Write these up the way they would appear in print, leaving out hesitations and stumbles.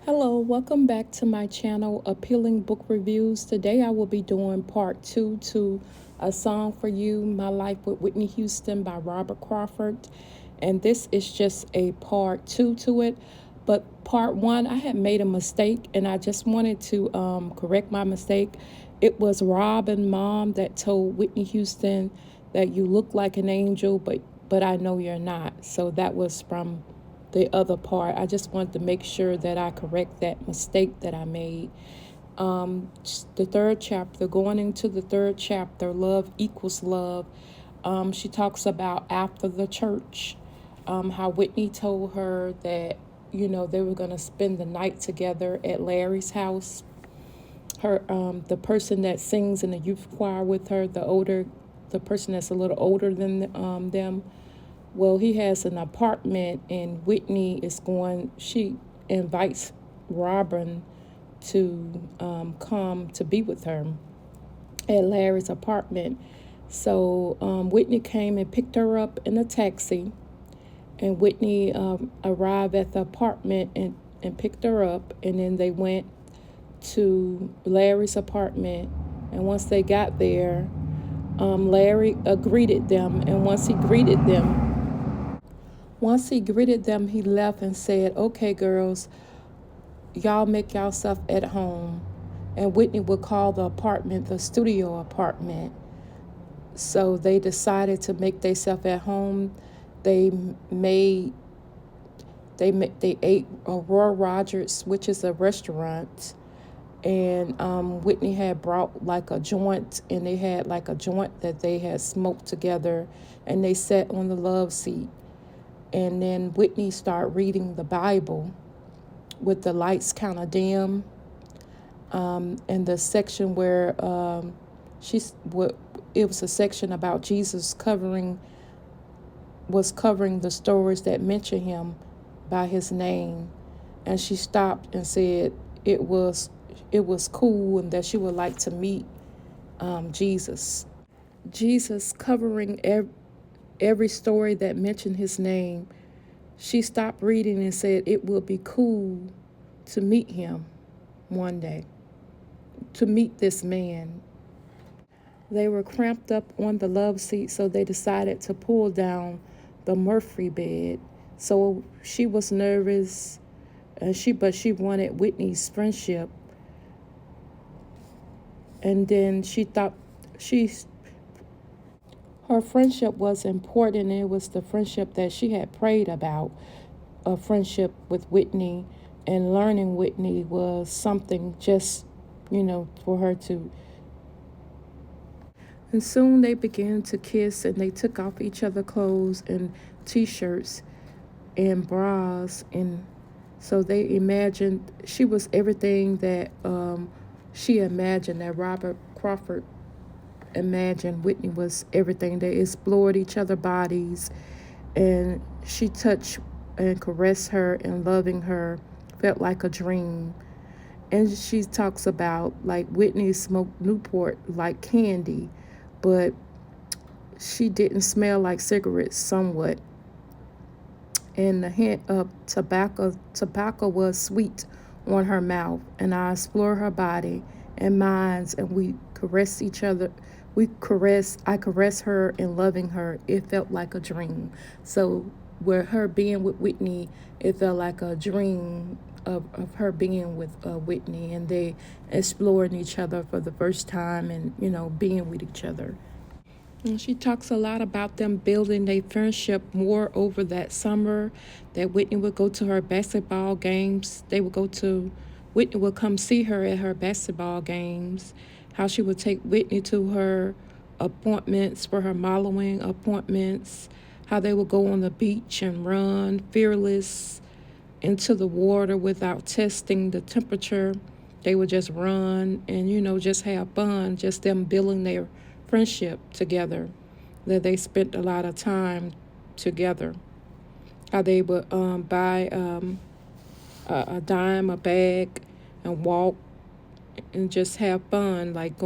Hello, welcome back to my channel, Appealing Book Reviews. Today I will be doing part 2 to A Song for You, My Life with Whitney Houston by Robert Crawford. And this is just a part 2 to it. But part 1, I had made a mistake and I just wanted to correct my mistake. It was Robyn mom that told Whitney Houston that you look like an angel, but I know you're not. So that was from the other part. I just wanted to make sure that I correct that mistake that I made. The third chapter, going into the third chapter, Love Equals Love. She talks about after the church, how Whitney told her that, they were going to spend the night together at Larry's house. The person that sings in the youth choir with her, the person that's a little older than them. Well, he has an apartment, and she invites Robyn to come to be with her at Larry's apartment. So Whitney came and picked her up in a taxi, and Whitney arrived at the apartment and picked her up, and then they went to Larry's apartment. And once they got there, Larry greeted them, and once he greeted them, he left and said, "Okay, girls, y'all make yourself at home." And Whitney would call the apartment the studio apartment. So they decided to make themselves at home. They ate Roy Rogers, which is a restaurant. And Whitney had brought like a joint, and they had like a joint that they had smoked together, and they sat on the love seat. And then Whitney started reading the Bible with the lights kind of dim. And the section where it was a section about Jesus covering the stories that mention him by his name. And she stopped and said it was cool, and that she would like to meet Jesus. Jesus covering every story that mentioned his name. She stopped reading and said it would be cool to meet him one day, to meet this man. They were cramped up on the love seat, so they decided to pull down the Murphy bed. So she was nervous, but she wanted Whitney's friendship. And then she thought her friendship was important. It was the friendship that she had prayed about, a friendship with Whitney, and learning Whitney was something just, for her to. And soon they began to kiss, and they took off each other's clothes and T-shirts and bras. And so they imagined she was everything that she imagined, that Robert Crawford imagined Whitney was everything. They explored each other's bodies, and she touched and caressed her, and loving her felt like a dream. And she talks about like Whitney smoked Newport like candy, but she didn't smell like cigarettes somewhat. And the hint of tobacco was sweet on her mouth. And I explored her body and minds, and we caressed each other. I caressed her, and loving her, it felt like a dream. So where her being with Whitney, it felt like a dream of her being with Whitney, and they exploring each other for the first time, and being with each other. And she talks a lot about them building their friendship more over that summer, that Whitney would go to her basketball games. Whitney would come see her at her basketball games, how she would take Whitney to her appointments, for her modeling appointments, how they would go on the beach and run fearless into the water without testing the temperature. They would just run and, just have fun, just them building their friendship together, that they spent a lot of time together. How they would buy a dime a bag and walk and just have fun, like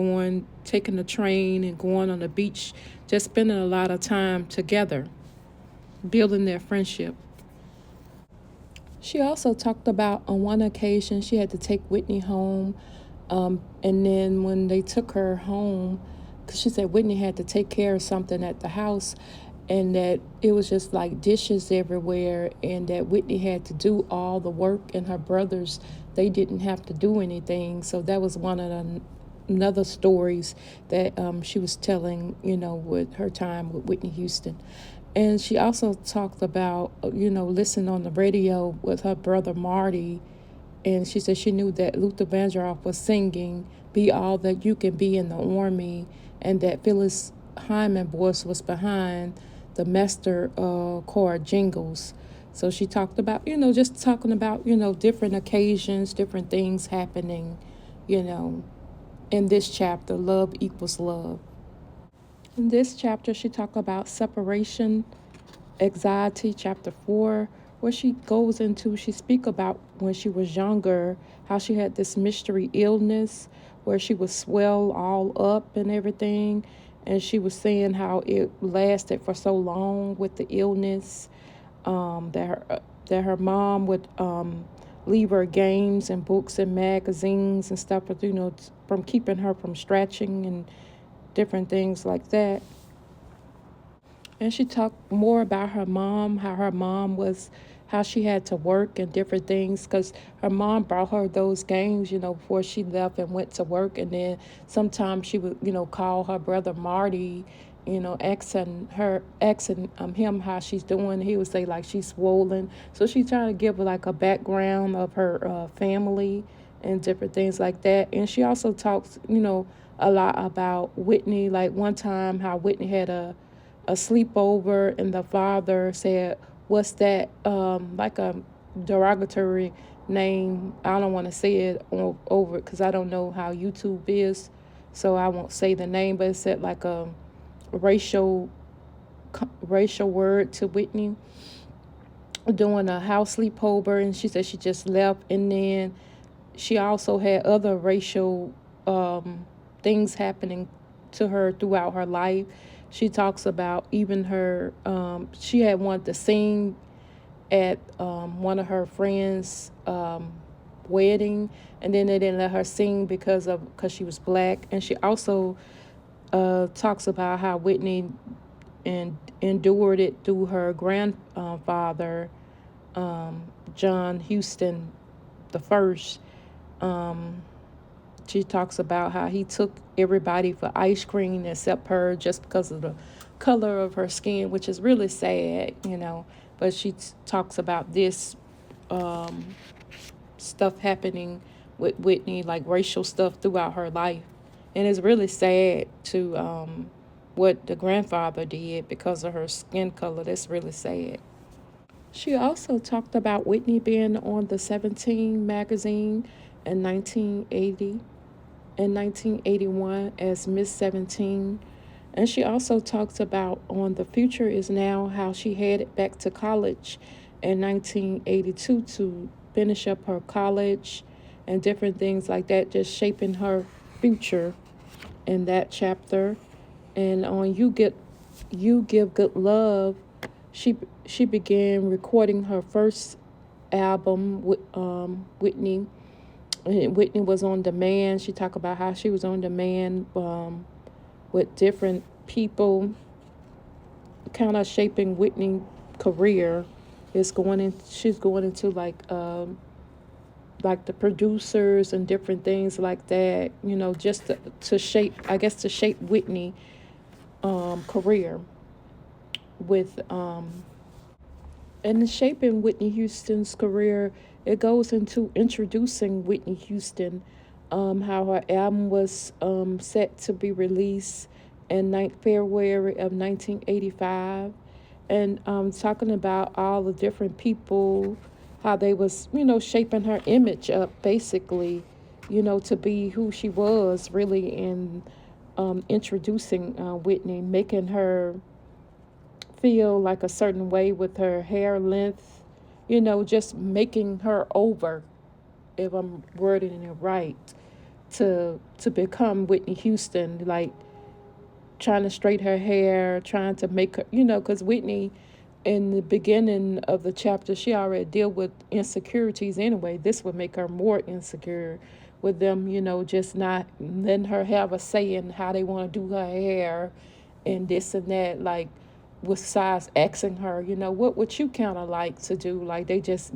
taking the train and going on the beach, just spending a lot of time together, building their friendship. She also talked about on one occasion she had to take Whitney home, and then when they took her home, because she said Whitney had to take care of something at the house, and that it was just like dishes everywhere, and that Whitney had to do all the work, and her brothers, they didn't have to do anything. So that was one of the another stories that she was telling, with her time with Whitney Houston. And she also talked about, listening on the radio with her brother Marty. And she said she knew that Luther Vandross was singing "Be All That You Can Be in the Army," and that Phyllis Hyman voice was behind the master chord jingles. So she talked about, just talking about, different occasions, different things happening, you know, in this chapter, Love Equals Love. In this chapter, she talked about separation, anxiety, chapter 4, where she speak about when she was younger, how she had this mystery illness where she would swell all up and everything. And she was saying how it lasted for so long with the illness, that her mom would leave her games and books and magazines and stuff, from keeping her from stretching and different things like that. And she talked more about her mom, how her mom was, how she had to work and different things, because her mom brought her those games, before she left and went to work. And then sometimes she would, call her brother Marty, asking him how she's doing. He would say like she's swollen. So she trying to give like a background of her family and different things like that. And she also talks, a lot about Whitney. Like one time, how Whitney had a sleepover, and the father said, "What's that?" Like a derogatory name. I don't want to say it over because I don't know how YouTube is, so I won't say the name. But it said like a racial racial word to Whitney doing a house sleepover, and she said she just left. And then she also had other racial things happening to her throughout her life. She talks about even her, she had wanted to sing at one of her friends' wedding, and then they didn't let her sing because she was black. And she also talks about how Whitney endured it through her grandfather, John Houston the first. She talks about how he took everybody for ice cream except her, just because of the color of her skin, which is really sad. But she talks about this stuff happening with Whitney, like racial stuff throughout her life. And it's really sad to what the grandfather did because of her skin color. That's really sad. She also talked about Whitney being on the 17 magazine in 1980 and 1981 as Miss 17. And she also talks about on The Future Is Now how she headed back to college in 1982 to finish up her college and different things like that, just shaping her future in that chapter. And on You Give Good Love, she began recording her first album with Whitney. And Whitney was on demand. She talked about how she was on demand with different people, kind of shaping Whitney's career. She's going into like the producers and different things like that. Just to shape, I guess, to shape Whitney career with and shaping Whitney Houston's career. It goes into introducing Whitney Houston, how her album was set to be released in February of 1985, and talking about all the different people, how they was, shaping her image up, basically, to be who she was really, and introducing Whitney, making her feel like a certain way with her hair length, just making her over, if I'm wording it right, to become Whitney Houston, like trying to straighten her hair, trying to make her, because Whitney in the beginning of the chapter, she already deal with insecurities anyway. This would make her more insecure with them, just not letting her have a say in how they want to do her hair and this and that. Like, with size asking her, what would you kind of like to do? Like, they just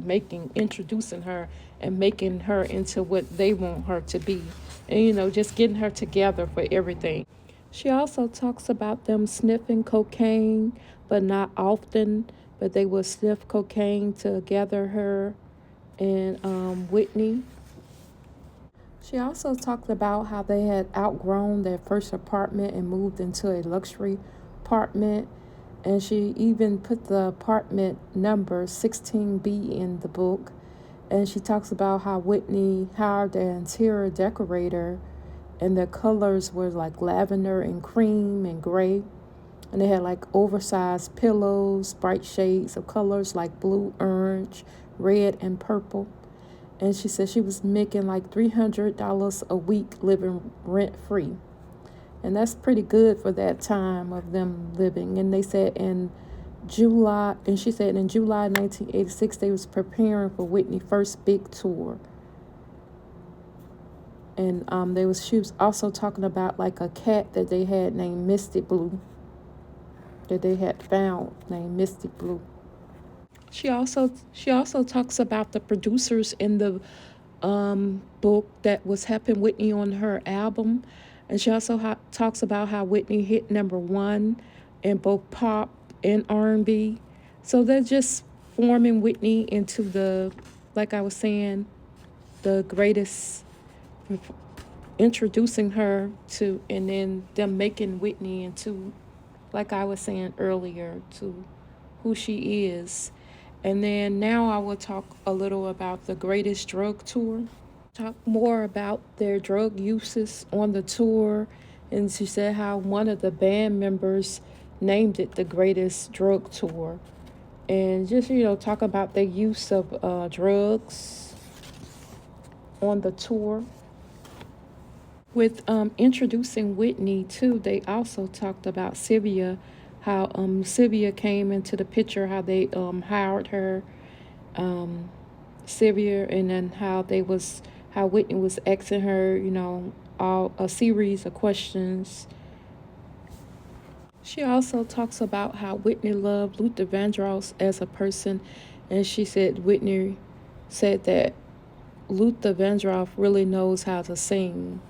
introducing her and making her into what they want her to be. And, just getting her together for everything. She also talks about them sniffing cocaine, but not often, but they would sniff cocaine to gather her and Whitney. She also talked about how they had outgrown their first apartment and moved into a luxury apartment. And she even put the apartment number 16B in the book. And she talks about how Whitney hired an interior decorator, and their colors were like lavender and cream and gray. And they had like oversized pillows, bright shades of colors like blue, orange, red, and purple. And she said she was making like $300 a week living rent free. And that's pretty good for that time of them living. And they said in July 1986, they was preparing for Whitney's first big tour. And she was also talking about like a cat that they had named Mystic Blue, that they had found named Mystic Blue. She also talks about the producers in the book that was helping Whitney on her album, and she also talks about how Whitney hit #1 in both pop and R&B. So they're just forming Whitney into like I was saying, the greatest, introducing her to, and then them making Whitney into, like I was saying earlier, to who she is. And then now I will talk a little about the Greatest Drug Tour. Talk more about their drug uses on the tour. And she said how one of the band members named it the Greatest Drug Tour. And just, talk about the use of drugs on the tour. With introducing Whitney too, they also talked about Sylvia, how Sylvia came into the picture, how they hired her, Sylvia, and then how Whitney was asking her, all a series of questions. She also talks about how Whitney loved Luther Vandross as a person, and she said Whitney said that Luther Vandross really knows how to sing.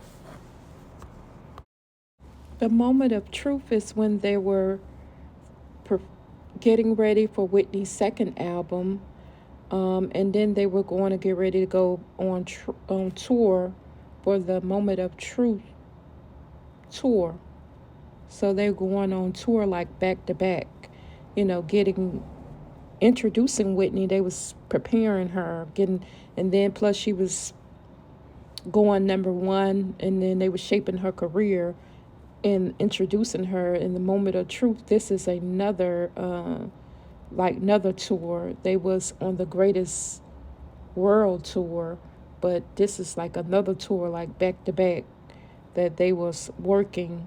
The moment of truth is when they were getting ready for Whitney's second album, and then they were going to get ready to go on tour for the Moment of Truth tour. So they're going on tour like back to back, introducing Whitney. They was preparing her, and then plus she was going #1, and then they were shaping her career and introducing her in the Moment of Truth. This is another tour. They was on the Greatest World Tour, but this is like another tour, like back to back, that they was working.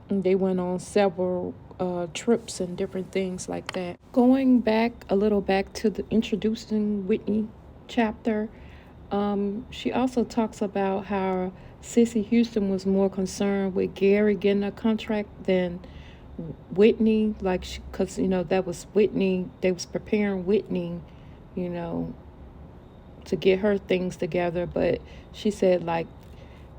And they went on several trips and different things like that. Going back to the introducing Whitney chapter, she also talks about how Cissy Houston was more concerned with Gary getting a contract than Whitney, because that was Whitney. They was preparing Whitney, to get her things together. But she said like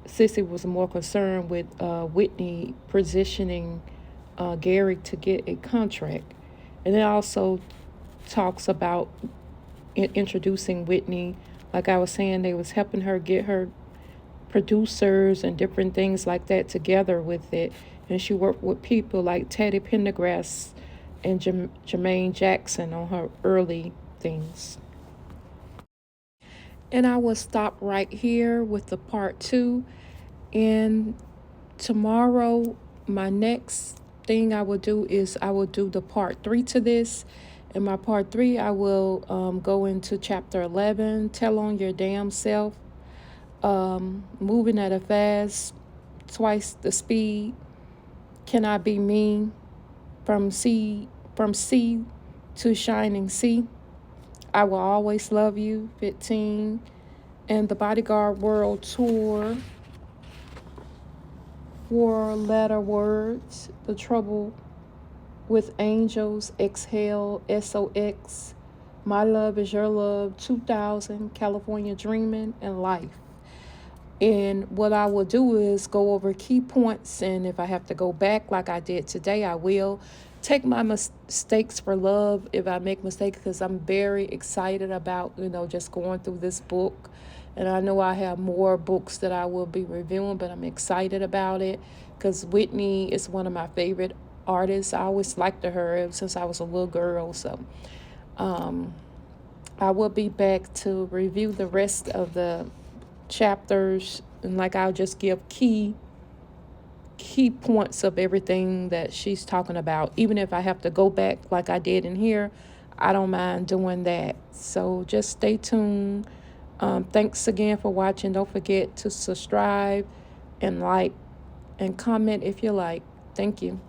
Cissy was more concerned with Whitney positioning Gary to get a contract. And it also talks about introducing Whitney. Like I was saying, they was helping her get her producers and different things like that together with it. And she worked with people like Teddy Pendergrass and Jermaine Jackson on her early things. And I will stop right here with the part 2. And tomorrow, my next thing I will do is I will do the part 3 to this. In my part 3, I will go into chapter 11, Tell on Your Damn Self, Moving at a Fast, Twice the Speed, Can I Be Mean, From Seed From Sea to Shining Sea. I Will Always Love You, 15. And the Bodyguard World Tour, 4-letter words. The Trouble with Angels, Exhale, SOX. My Love Is Your Love, 2000, California Dreamin', and Life. And what I will do is go over key points, and if I have to go back like I did today, I will. Take my mistakes for love if I make mistakes, because I'm very excited about, just going through this book. And I know I have more books that I will be reviewing, but I'm excited about it because Whitney is one of my favorite artists. I always liked her since I was a little girl. So I will be back to review the rest of the chapters, and I'll just give key points of everything that she's talking about. Even if I have to go back like I did in here, I don't mind doing that. So just stay tuned. Thanks again for watching. Don't forget to subscribe and like and comment if you like. Thank you.